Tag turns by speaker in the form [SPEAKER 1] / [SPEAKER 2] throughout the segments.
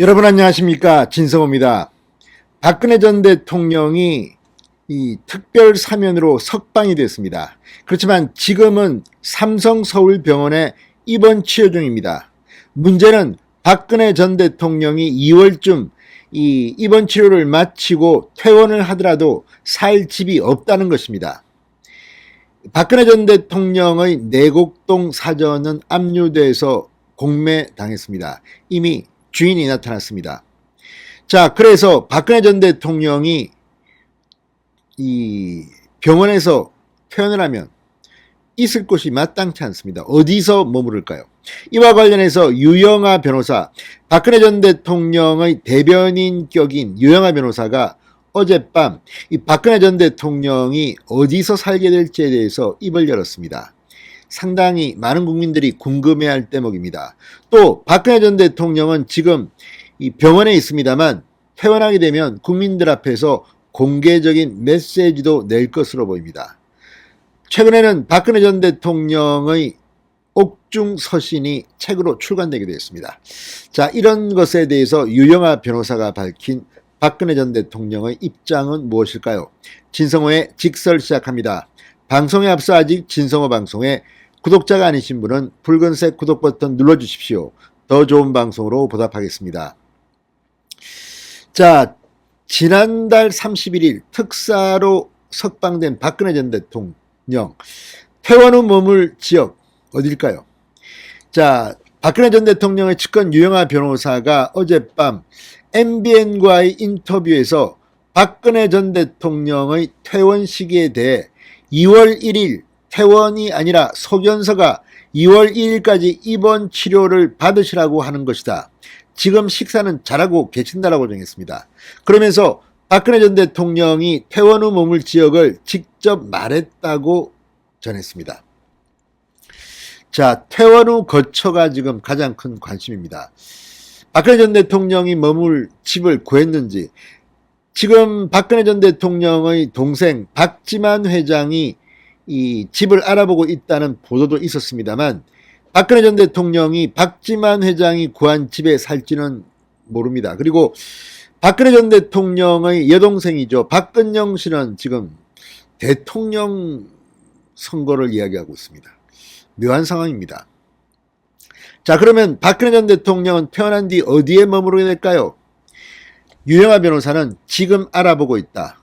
[SPEAKER 1] 여러분 안녕하십니까, 진성호입니다. 박근혜 전 대통령이 이 특별 사면으로 석방이 됐습니다. 그렇지만 지금은 삼성서울병원에 입원 치료 중입니다. 문제는 박근혜 전 대통령이 2월쯤 이 입원 치료를 마치고 퇴원을 하더라도 살 집이 없다는 것입니다. 박근혜 전 대통령의 내곡동 사저는 압류돼서 공매당했습니다. 이미 주인이 나타났습니다. 자, 그래서 박근혜 전 대통령이 이 병원에서 퇴원을 하면 있을 곳이 마땅치 않습니다. 어디서 머무를까요? 이와 관련해서 유영하 변호사, 박근혜 전 대통령의 대변인격인 유영하 변호사가 어젯밤 이 박근혜 전 대통령이 어디서 살게 될지에 대해서 입을 열었습니다. 상당히 많은 국민들이 궁금해할 대목입니다. 또 박근혜 전 대통령은 지금 이 병원에 있습니다만 퇴원하게 되면 국민들 앞에서 공개적인 메시지도 낼 것으로 보입니다. 최근에는 박근혜 전 대통령의 옥중 서신이 책으로 출간되기도 했습니다. 자, 이런 것에 대해서 유영하 변호사가 밝힌 박근혜 전 대통령의 입장은 무엇일까요? 진성호의 직설 시작합니다. 방송에 앞서 아직 진성호 방송에 구독자가 아니신 분은 붉은색 구독 버튼 눌러주십시오. 더 좋은 방송으로 보답하겠습니다. 자, 지난달 31일 특사로 석방된 박근혜 전 대통령, 퇴원 후 머물 지역 어딜까요? 자, 박근혜 전 대통령의 측근 유영하 변호사가 어젯밤 MBN과의 인터뷰에서 박근혜 전 대통령의 퇴원 시기에 대해 2월 1일 퇴원이 아니라 소견서가 2월 2일까지 입원 치료를 받으시라고 하는 것이다. 지금 식사는 잘하고 계신다라고 정했습니다. 그러면서 박근혜 전 대통령이 퇴원 후 머물 지역을 직접 말했다고 전했습니다. 자, 퇴원 후 거처가 지금 가장 큰 관심입니다. 박근혜 전 대통령이 머물 집을 구했는지, 지금 박근혜 전 대통령의 동생 박지만 회장이 이 집을 알아보고 있다는 보도도 있었습니다만 박근혜 전 대통령이 박지만 회장이 구한 집에 살지는 모릅니다. 그리고 박근혜 전 대통령의 여동생이죠, 박근영 씨는 지금 대통령 선거를 이야기하고 있습니다. 묘한 상황입니다. 자, 그러면 박근혜 전 대통령은 퇴원한 뒤 어디에 머무르게 될까요? 유영하 변호사는 지금 알아보고 있다.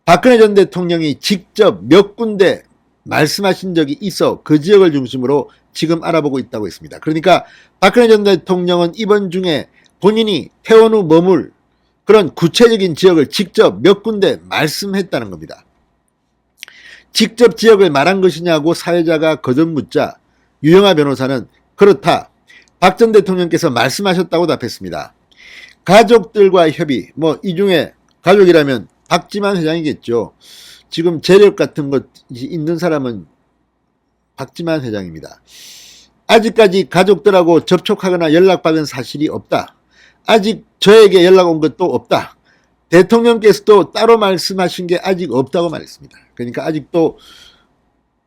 [SPEAKER 1] 박근혜 전 대통령이 직접 몇 군데 말씀하신 적이 있어 그 지역을 중심으로 지금 알아보고 있다고 했습니다. 그러니까 박근혜 전 대통령은 이번 중에 본인이 퇴원 후 머물 그런 구체적인 지역을 직접 몇 군데 말씀했다는 겁니다. 직접 지역을 말한 것이냐고 사회자가 거듭묻자 유영하 변호사는 그렇다, 박 전 대통령께서 말씀하셨다고 답했습니다. 가족들과 협의, 이 중에 가족이라면 박지만 회장이겠죠. 지금 재력 같은 것 있는 사람은 박지만 회장입니다. 아직까지 가족들하고 접촉하거나 연락받은 사실이 없다. 아직 저에게 연락 온 것도 없다. 대통령께서도 따로 말씀하신 게 아직 없다고 말했습니다. 그러니까 아직도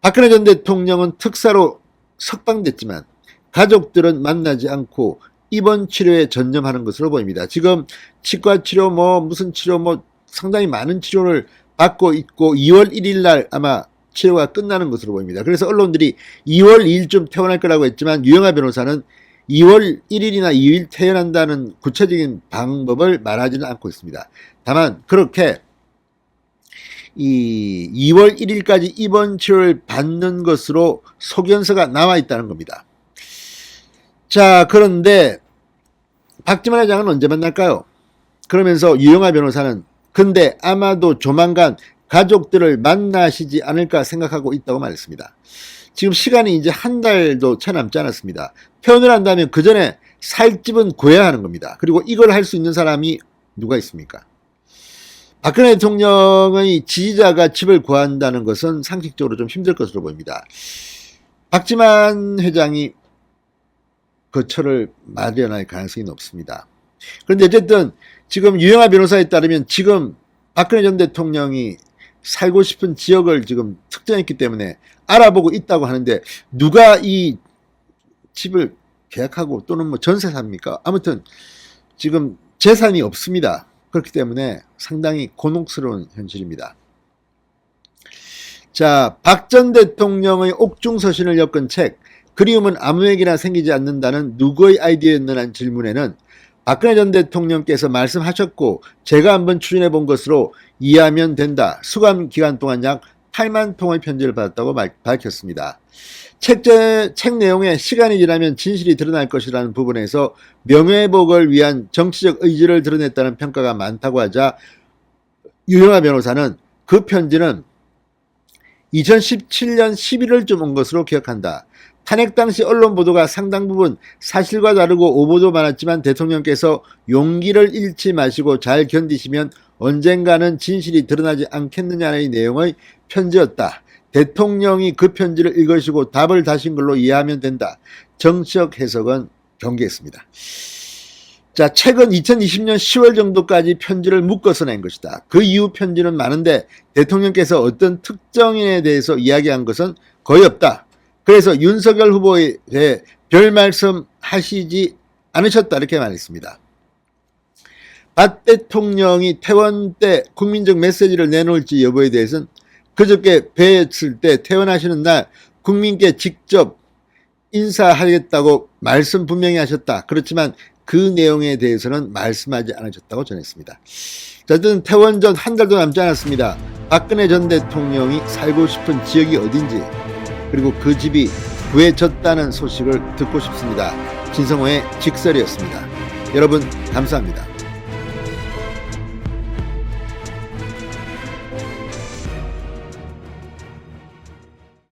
[SPEAKER 1] 박근혜 전 대통령은 특사로 석방됐지만 가족들은 만나지 않고 입원 치료에 전념하는 것으로 보입니다. 지금 치과 치료 무슨 치료 상당히 많은 치료를 받고 있고 2월 1일 날 아마 치료가 끝나는 것으로 보입니다. 그래서 언론들이 2월 2일쯤 퇴원할 거라고 했지만 유영하 변호사는 2월 1일이나 2일 퇴원한다는 구체적인 방법을 말하지는 않고 있습니다. 다만 그렇게 이 2월 1일까지 입원 치료를 받는 것으로 소견서가 나와 있다는 겁니다. 자, 그런데 박지만 회장은 언제 만날까요? 그러면서 유영하 변호사는 근데 아마도 조만간 가족들을 만나시지 않을까 생각하고 있다고 말했습니다. 지금 시간이 이제 한 달도 채 남지 않았습니다. 퇴원을 한다면 그 전에 살 집은 구해야 하는 겁니다. 그리고 이걸 할 수 있는 사람이 누가 있습니까? 박근혜 대통령의 지지자가 집을 구한다는 것은 상식적으로 좀 힘들 것으로 보입니다. 박지만 회장이 거처를 마련할 가능성이 높습니다. 그런데 어쨌든 지금 유영하 변호사에 따르면 지금 박근혜 전 대통령이 살고 싶은 지역을 지금 특정했기 때문에 알아보고 있다고 하는데 누가 이 집을 계약하고 또는 전세 삽니까? 아무튼 지금 재산이 없습니다. 그렇기 때문에 상당히 곤혹스러운 현실입니다. 자, 박 전 대통령의 옥중서신을 엮은 책 그리움은 아무에게나 생기지 않는다는 누구의 아이디어였느냐는 질문에는 박근혜 전 대통령께서 말씀하셨고 제가 한번 추진해 본 것으로 이해하면 된다. 수감 기간 동안 약 8만 통의 편지를 받았다고 밝혔습니다. 책 내용에 시간이 지나면 진실이 드러날 것이라는 부분에서 명예회복을 위한 정치적 의지를 드러냈다는 평가가 많다고 하자 유영하 변호사는 그 편지는 2017년 11월쯤 온 것으로 기억한다. 탄핵 당시 언론 보도가 상당 부분 사실과 다르고 오보도 많았지만 대통령께서 용기를 잃지 마시고 잘 견디시면 언젠가는 진실이 드러나지 않겠느냐의 내용의 편지였다. 대통령이 그 편지를 읽으시고 답을 다신 걸로 이해하면 된다. 정치적 해석은 경계했습니다. 자, 책은 2020년 10월 정도까지 편지를 묶어서 낸 것이다. 그 이후 편지는 많은데 대통령께서 어떤 특정인에 대해서 이야기한 것은 거의 없다. 그래서 윤석열 후보에 대해 별 말씀하시지 않으셨다 이렇게 말했습니다. 박 대통령이 퇴원 때 국민적 메시지를 내놓을지 여부에 대해서는 그저께 뵈었을 때 퇴원하시는 날 국민께 직접 인사하겠다고 말씀 분명히 하셨다. 그렇지만 그 내용에 대해서는 말씀하지 않으셨다고 전했습니다. 어쨌든 퇴원 전 한 달도 남지 않았습니다. 박근혜 전 대통령이 살고 싶은 지역이 어딘지 그리고 그 집이 구해졌다는 소식을 듣고 싶습니다. 진성호의 직설이었습니다. 여러분 감사합니다.